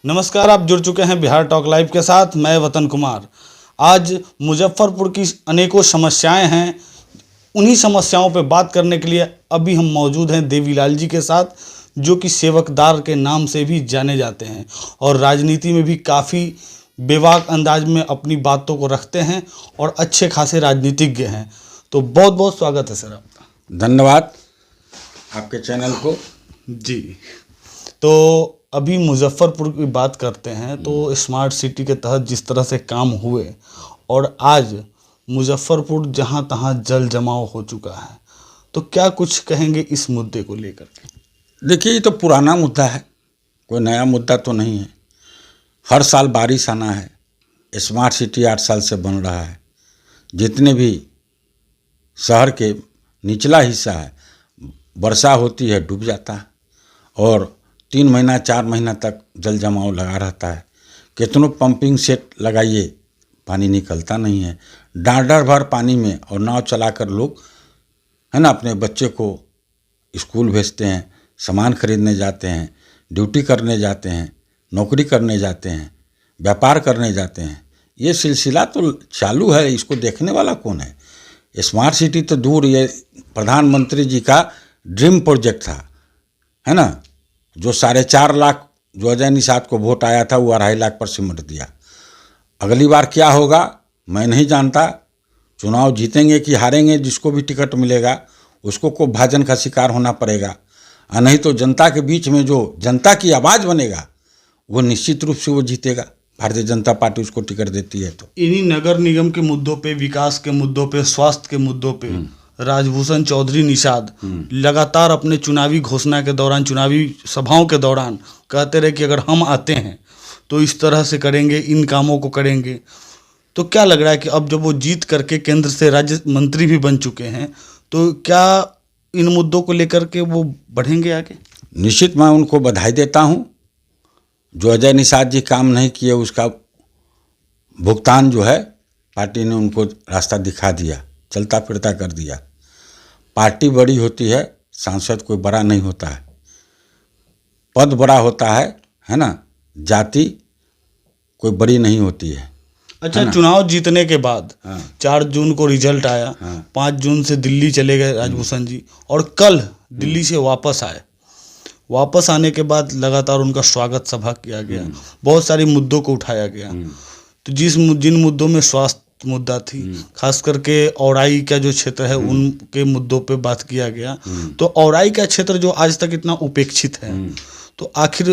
नमस्कार, आप जुड़ चुके हैं बिहार टॉक लाइव के साथ। मैं वतन कुमार। आज मुजफ्फरपुर की अनेकों समस्याएं हैं, उन्हीं समस्याओं पर बात करने के लिए अभी हम मौजूद हैं देवीलाल जी के साथ, जो कि सेवकदार के नाम से भी जाने जाते हैं और राजनीति में भी काफ़ी बेबाक अंदाज में अपनी बातों को रखते हैं और अच्छे खासे राजनीतिज्ञ हैं। तो बहुत बहुत स्वागत है सर आपका। धन्यवाद आपके चैनल को। जी, तो अभी मुजफ्फरपुर की बात करते हैं तो स्मार्ट सिटी के तहत जिस तरह से काम हुए और आज मुजफ्फरपुर जहां तहां जल जमाव हो चुका है, तो क्या कुछ कहेंगे इस मुद्दे को लेकर के? देखिए, ये तो पुराना मुद्दा है, कोई नया मुद्दा तो नहीं है। हर साल बारिश आना है। स्मार्ट सिटी 8 साल से बन रहा है। जितने भी शहर के निचला हिस्सा है, वर्षा होती है डूब जाता है और 3 महीना 4 महीना तक जल जमाव लगा रहता है। कितनों पंपिंग सेट लगाइए, पानी निकलता नहीं है। डांडर भर पानी में और नाव चलाकर लोग है ना अपने बच्चे को स्कूल भेजते हैं, सामान खरीदने जाते हैं, ड्यूटी करने जाते हैं, नौकरी करने जाते हैं, व्यापार करने जाते हैं। ये सिलसिला तो चालू है, इसको देखने वाला कौन है? स्मार्ट सिटी तो दूर, ये प्रधानमंत्री जी का ड्रीम प्रोजेक्ट था, है ना। जो 4.5 लाख जो अजय निषाद को वोट आया था, वो 2.5 लाख पर सिमट दिया। अगली बार क्या होगा मैं नहीं जानता। चुनाव जीतेंगे कि हारेंगे, जिसको भी टिकट मिलेगा उसको को भाजन का शिकार होना पड़ेगा, और नहीं तो जनता के बीच में जो जनता की आवाज़ बनेगा वो निश्चित रूप से वो जीतेगा। भारतीय जनता पार्टी उसको टिकट देती है। तो इन्हीं नगर निगम के मुद्दों पे, विकास के मुद्दों पे, स्वास्थ्य के मुद्दों पे राजभूषण चौधरी निषाद लगातार अपने चुनावी घोषणा के दौरान, चुनावी सभाओं के दौरान कहते रहे कि अगर हम आते हैं तो इस तरह से करेंगे, इन कामों को करेंगे। तो क्या लग रहा है कि अब जब वो जीत करके केंद्र से राज्य मंत्री भी बन चुके हैं, तो क्या इन मुद्दों को लेकर के वो बढ़ेंगे आगे? निश्चित मैं उनको बधाई देता हूँ। जो अजय निषाद जी काम नहीं किए उसका भुगतान जो है पार्टी ने उनको रास्ता दिखा दिया, चलता फिरता कर दिया। पार्टी बड़ी होती है, सांसद कोई बड़ा नहीं होता है। पद बड़ा होता है ना, जाति कोई बड़ी नहीं होती है। अच्छा, चुनाव जीतने के बाद 4 जून को रिजल्ट आया, 5 जून से दिल्ली चले गए राजभूषण जी और कल दिल्ली से वापस आए। वापस आने के बाद लगातार उनका स्वागत सभा किया गया, बहुत सारे मुद्दों को उठाया गया। तो जिन मुद्दों में स्वास्थ्य मुद्दा थी, खास करके औराई का जो क्षेत्र है उनके मुद्दों पे बात किया गया। तो औराई का क्षेत्र जो आज तक इतना उपेक्षित है, तो आखिर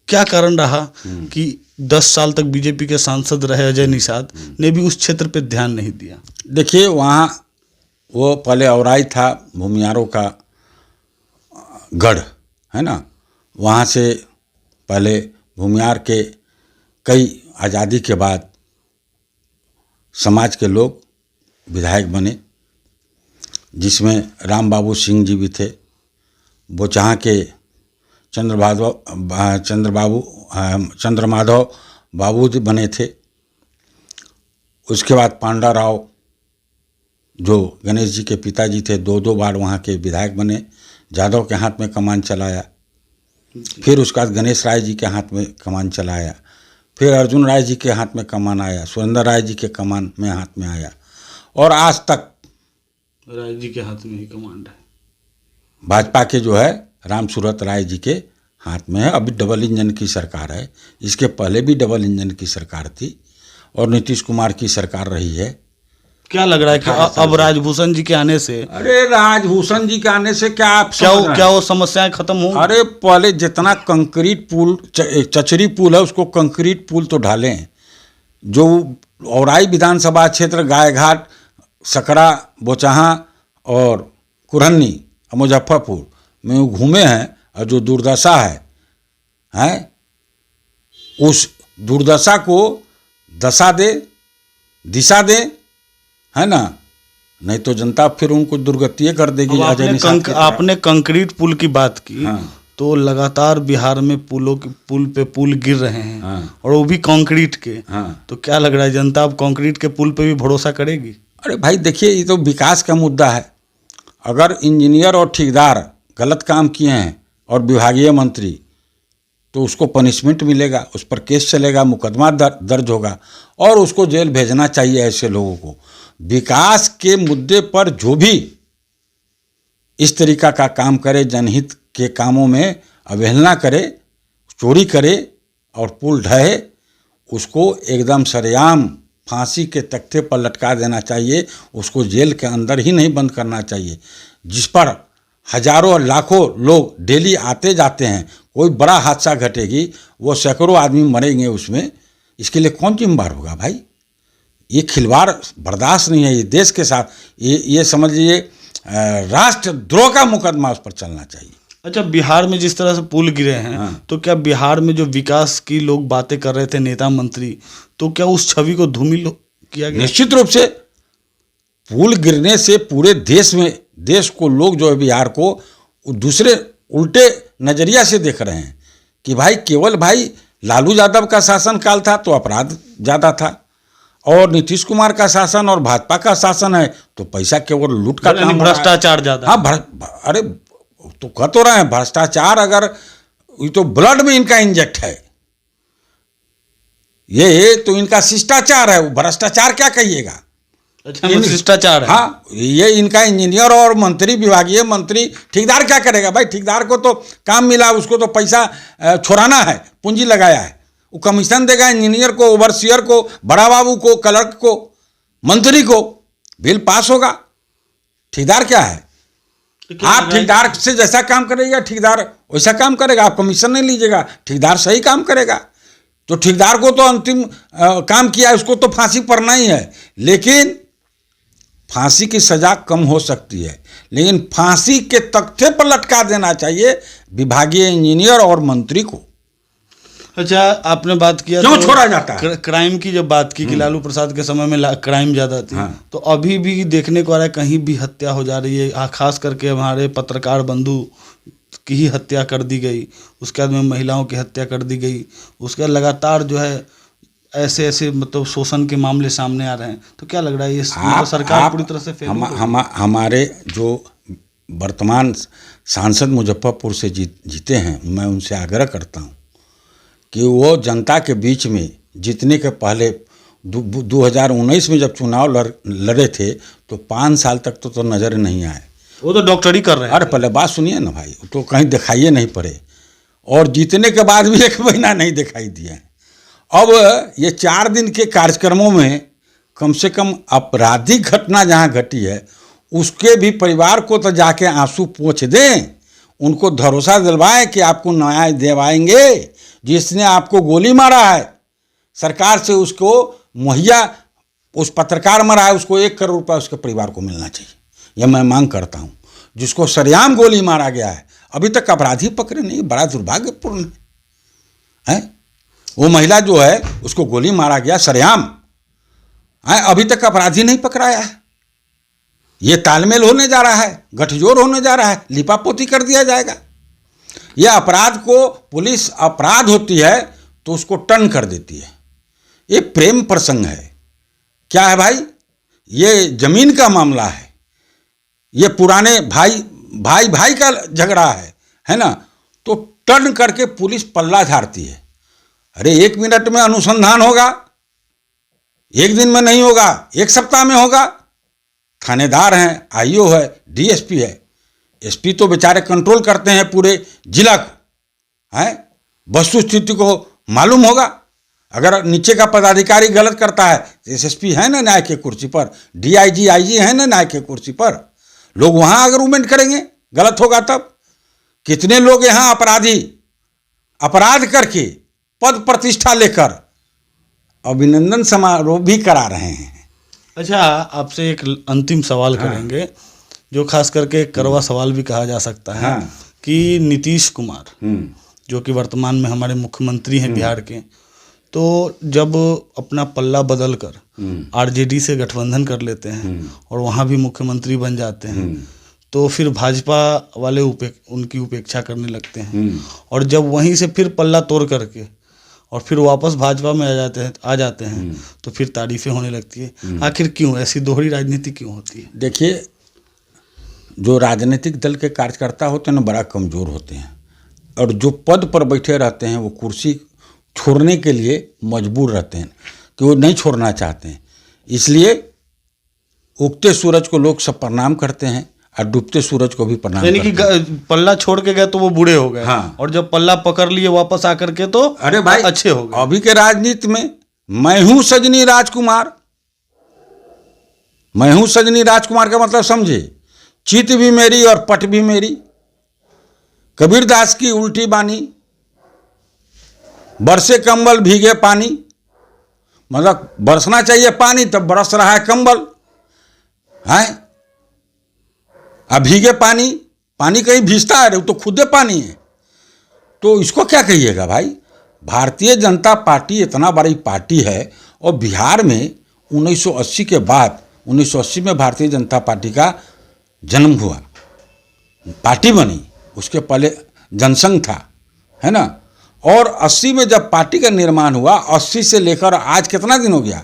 क्या कारण रहा कि 10 साल तक बीजेपी के सांसद रहे अजय निषाद ने भी उस क्षेत्र पे ध्यान नहीं दिया? देखिए, वहाँ वो पहले औराई था भूमियारों का गढ़, है ना। वहाँ से पहले भूमियार के कई आज़ादी के बाद समाज के लोग विधायक बने, जिसमें राम बाबू सिंह जी भी थे। वो जहाँ के चंद्रमाधव बाबू जी बने थे। उसके बाद पांडा राव जो गणेश जी के पिताजी थे, 2 बार वहाँ के विधायक बने। जादव के हाथ में कमान चलाया, फिर उसके बाद गणेश राय जी के हाथ में कमान चलाया, फिर अर्जुन राय जी के हाथ में कमान आया, सुरेंद्र राय जी के कमान में हाथ में आया, और आज तक राय जी के हाथ में ही कमांड है। भाजपा के जो है राम सूरत राय जी के हाथ में है। अभी डबल इंजन की सरकार है, इसके पहले भी डबल इंजन की सरकार थी और नीतीश कुमार की सरकार रही है। क्या लग रहा है कि अब राजभूषण जी के आने से? अरे राजभूषण जी के आने से क्या आप क्या वो समस्याएं खत्म होंगी? अरे पहले जितना कंक्रीट पुल, चचरी पुल है, उसको कंक्रीट पुल तो ढालें। जो औराई विधानसभा क्षेत्र गायघाट, सकरा, बोचहा और कुरहनी और मुजफ्फरपुर में वो घूमे हैं, और जो दुर्दशा है उस दुर्दशा को दशा दे, दिशा दे, है ना। नहीं तो जनता फिर उनको दुर्गति कर देगी। आपने कंक्रीट पुल की बात की, तो लगातार बिहार में पुल गिर रहे हैं, और वो भी कंक्रीट के। तो क्या लग रहा है, जनता अब कंक्रीट के पुल पे भी भरोसा करेगी? अरे भाई देखिए, ये तो विकास का मुद्दा है। अगर इंजीनियर और ठेकेदार गलत काम किए हैं और विभागीय मंत्री, तो उसको पनिशमेंट मिलेगा, उस पर केस चलेगा, मुकदमा दर्ज होगा और उसको जेल भेजना चाहिए ऐसे लोगों को। विकास के मुद्दे पर जो भी इस तरीका का काम करे, जनहित के कामों में अवहेलना करे, चोरी करे और पुल ढहे, उसको एकदम सरेआम फांसी के तख्ते पर लटका देना चाहिए। उसको जेल के अंदर ही नहीं बंद करना चाहिए, जिस पर हजारों और लाखों लोग डेली आते जाते हैं। कोई बड़ा हादसा घटेगी, वो सैकड़ों आदमी मरेंगे उसमें, इसके लिए कौन जिम्मेदार होगा भाई? ये खिलवाड़ बर्दाश्त नहीं है ये देश के साथ। ये समझ लीजिए राष्ट्रद्रोह का मुकदमा उस पर चलना चाहिए। अच्छा, बिहार में जिस तरह से पुल गिरे हैं, हाँ। तो क्या बिहार में जो विकास की लोग बातें कर रहे थे नेता मंत्री, तो क्या उस छवि को धूमिल किया गया? निश्चित रूप से पुल गिरने से पूरे देश में, देश को लोग जो है बिहार को दूसरे उल्टे नजरिया से देख रहे हैं कि भाई केवल भाई लालू यादव का शासनकाल था तो अपराध ज़्यादा था, और नीतीश कुमार का शासन और भाजपा का शासन है तो पैसा केवल लूट का काम, भ्रष्टाचार ज़्यादा। हाँ, अरे तो कह तो रहे हैं भ्रष्टाचार, अगर ये तो ब्लड में इनका इंजेक्ट है, ये तो इनका शिष्टाचार है, वो भ्रष्टाचार क्या कहिएगा? अच्छा, शिष्टाचार है। हाँ, ये इनका इंजीनियर और मंत्री, विभागीय मंत्री, ठेकेदार क्या करेगा भाई? ठेकेदार को तो काम मिला, उसको तो पैसा छोड़ाना है, पूंजी लगाया है, वो कमीशन देगा इंजीनियर को, ओवरसियर को, बड़ा बाबू को, क्लर्क को, मंत्री को, बिल पास होगा। ठेकेदार क्या है? आप ठेकेदार से जैसा काम करेगा ठेकेदार वैसा काम करेगा, आप कमीशन नहीं लीजिएगा, ठेकेदार सही काम करेगा। तो ठेकेदार को तो अंतिम काम किया है, उसको तो फांसी पड़ना ही है, लेकिन फांसी की सज़ा कम हो सकती है, लेकिन फांसी के तख्ते पर लटका देना चाहिए विभागीय इंजीनियर और मंत्री को। अच्छा, आपने बात किया क्यों तो छोड़ा जाता है? क्राइम की जब बात की कि लालू प्रसाद के समय में क्राइम ज़्यादा थी, हाँ। तो अभी भी देखने को आ रहा है कहीं भी हत्या हो जा रही है। खास करके हमारे पत्रकार बंधु की ही हत्या कर दी गई, उसके बाद में महिलाओं की हत्या कर दी गई, उसके बाद लगातार जो है ऐसे ऐसे मतलब शोषण के मामले सामने आ रहे हैं। तो क्या लग रहा है ये सरकार पूरी तरह से हमारे जो वर्तमान सांसद मुजफ्फरपुर से जीते हैं, मैं उनसे आग्रह करता हूं कि वो जनता के बीच में जीतने के पहले 2019 में जब चुनाव लड़े थे तो 5 साल तक तो नज़र नहीं आए। वो तो डॉक्टरी कर रहे हैं। अरे पहले बात सुनिए ना भाई, तो कहीं दिखाइए नहीं पड़े, और जीतने के बाद भी 1 महीना नहीं दिखाई दिए। अब ये 4 दिन के कार्यक्रमों में कम से कम आपराधिक घटना जहाँ घटी है उसके भी परिवार को तो जाके आंसू पोंछ दें, उनको भरोसा दिलवाएं कि आपको न्याय दिलवाएंगे। जिसने आपको गोली मारा है सरकार से उसको मुहैया, उस पत्रकार मरा है उसको 1 करोड़ रुपये उसके परिवार को मिलना चाहिए, यह मैं मांग करता हूँ। जिसको सरेआम गोली मारा गया है अभी तक अपराधी पकड़े नहीं, बड़ा दुर्भाग्यपूर्ण है। वो महिला जो है उसको गोली मारा गया सरेआम, अभी तक अपराधी नहीं पकड़ाया है। ये तालमेल होने जा रहा है, गठजोड़ होने जा रहा है, लिपापोती कर दिया जाएगा। यह अपराध को पुलिस अपराध होती है तो उसको टर्न कर देती है। ये प्रेम प्रसंग है, क्या है भाई? ये जमीन का मामला है, ये पुराने भाई का झगड़ा है ना? तो टर्न करके पुलिस पल्ला झाड़ती है। अरे 1 मिनट में अनुसंधान होगा, 1 दिन में नहीं होगा, 1 सप्ताह में होगा। थानेदार हैं, आईओ है, डीएसपी है, एसपी तो बेचारे कंट्रोल करते हैं पूरे जिला को, है वस्तु स्थिति को मालूम होगा। अगर नीचे का पदाधिकारी गलत करता है तो एसएसपी है ना न्याय के कुर्सी पर, डीआईजी आईजी है ना न्याय के कुर्सी पर, लोग वहाँ आर्गूमेंट करेंगे, गलत होगा तब। कितने लोग यहाँ अपराध करके पद प्रतिष्ठा लेकर अभिनंदन समारोह भी करा रहे हैं। अच्छा, आपसे एक अंतिम सवाल करेंगे जो खास करके कड़वा सवाल भी कहा जा सकता है। हाँ। कि नीतीश कुमार जो कि वर्तमान में हमारे मुख्यमंत्री हैं बिहार के, तो जब अपना पल्ला बदल कर आरजेडी से गठबंधन कर लेते हैं और वहाँ भी मुख्यमंत्री बन जाते हैं, तो फिर भाजपा वाले उनकी उपेक्षा करने लगते हैं, और जब वहीं से फिर पल्ला तोड़ करके और फिर वापस भाजपा में आ जाते हैं तो फिर तारीफें होने लगती है। आखिर क्यों ऐसी दोहरी राजनीति क्यों होती है? देखिए, जो राजनीतिक दल के कार्यकर्ता होते हैं ना बड़ा कमज़ोर होते हैं। और जो पद पर बैठे रहते हैं वो कुर्सी छोड़ने के लिए मजबूर रहते हैं कि वो नहीं छोड़ना चाहते हैं। इसलिए उगते सूरज को लोग सब प्रणाम करते हैं और डूबते सूरज को भी प्रणाम यानी कि करते हैं। पल्ला छोड़ के गए तो वो बूढ़े हो गए। हाँ। और जब पल्ला पकड़ लिए वापस आकर के तो अरे भाई अच्छे हो गए। अभी के राजनीति में मैं हूं सजनी राजकुमार, मैं हूं सजनी राजकुमार का मतलब समझे, चित भी मेरी और पट भी मेरी। कबीरदास की उल्टी बानी, बरसे कंबल भीगे पानी, मतलब बरसना चाहिए पानी तब बरस रहा है कंबल है। अब भीगे पानी, पानी कहीं भीजता है, वो तो खुदे पानी है। तो इसको क्या कहिएगा भाई। भारतीय जनता पार्टी इतना बड़ी पार्टी है और बिहार में 1980 के बाद 1980 में भारतीय जनता पार्टी का जन्म हुआ, पार्टी बनी। उसके पहले जनसंघ था, है ना। और 80 में जब पार्टी का निर्माण हुआ, 80 से लेकर आज कितना दिन हो गया,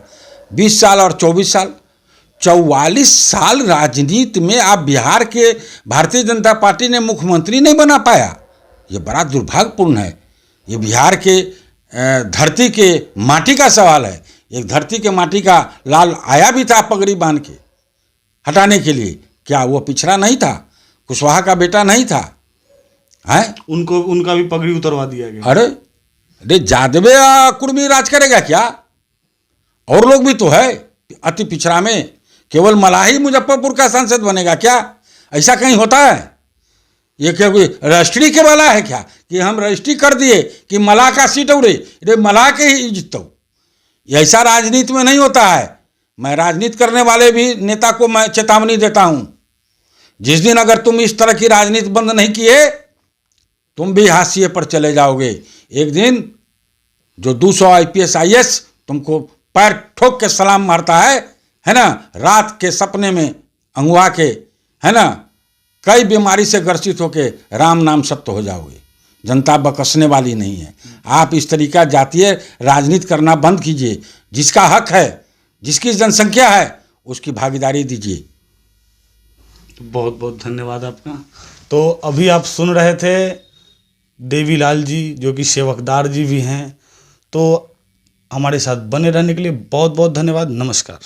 20 साल और 24 साल, 44 साल राजनीति में आप बिहार के भारतीय जनता पार्टी ने मुख्यमंत्री नहीं बना पाया। ये बड़ा दुर्भाग्यपूर्ण है। ये बिहार के धरती के माटी का सवाल है। एक धरती के माटी का लाल आया भी था पगड़ी बांध के हटाने के लिए, क्या वो पिछड़ा नहीं था, कुशवाहा का बेटा नहीं था है? उनको उनका भी पगड़ी उतरवा दिया गया। अरे जादवे कुर्मी राज करेगा क्या? और लोग भी तो है अति पिछड़ा में, केवल मलाही मुजफ्फरपुर का सांसद बनेगा क्या? ऐसा कहीं होता है? ये क्या कोई रजिस्ट्री के वाला है क्या कि हम रजिस्ट्री कर दिए कि मलाह का सीट उड़े, अरे मलाह के ही जीतो। ऐसा राजनीति में नहीं होता है। मैं राजनीति करने वाले भी नेता को मैं चेतावनी देता हूं, जिस दिन अगर तुम इस तरह की राजनीति बंद नहीं किए तुम भी हाशिए पर चले जाओगे। एक दिन जो 200 IPS IAS तुमको पैर ठोक के सलाम मारता है ना, रात के सपने में अंगुआ के, है ना, कई बीमारी से ग्रसित होके राम नाम सत्य हो जाओगे। जनता बकसने वाली नहीं है। आप इस तरीका जातीय राजनीति करना बंद कीजिए। जिसका हक है, जिसकी जनसंख्या है, उसकी भागीदारी दीजिए। बहुत बहुत धन्यवाद आपका। तो अभी आप सुन रहे थे देवीलाल जी, जो कि सेवकदार जी भी हैं। तो हमारे साथ बने रहने के लिए बहुत बहुत धन्यवाद। नमस्कार।